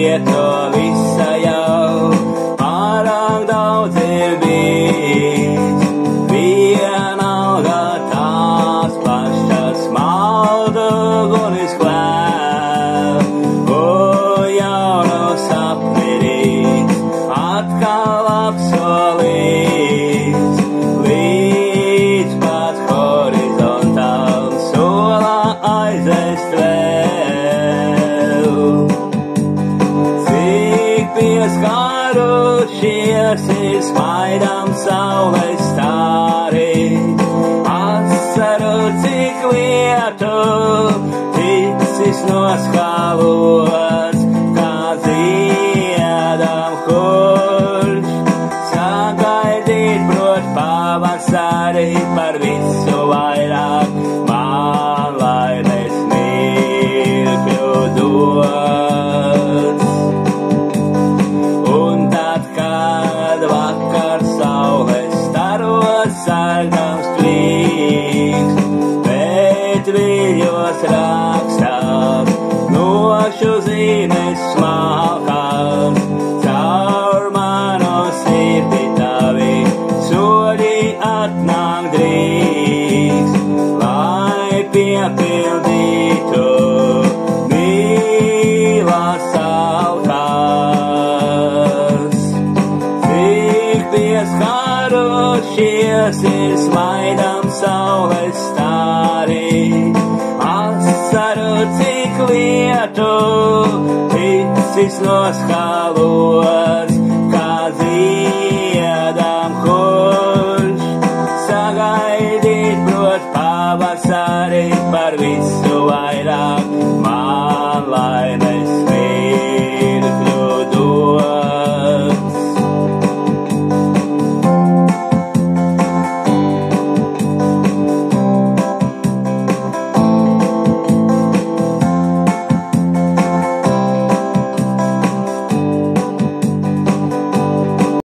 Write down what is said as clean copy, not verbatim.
vietu visa jau pārāk daudz ir bijis. Vienalga tās pašas maldu gunis kvēl, ko jaunu sapni rīts atkal apsolīts, līdz pat horizontam sola aizvest vēl. Cik pieskarušies ir smaidām saules stāri, asaru cik lietu ticis noskalots, kā ziedam kurš sagaidīt prot pavasari par visu vairāk man laimes mirkļu dots. Un tad, kad vakar saules staros sargams klīgs, bet viļos rakstās nošu zīmes smalkās, caur manu sirdi tavi soļi atnāk drīz, lai piepildītu mīlas altārs. Cik pieskarušies ir smaidām saules stāri, asaru cik lietu ticis noskalots, kā ziedam kurš sagaidīt prot pavasari par visu vairāk man laimes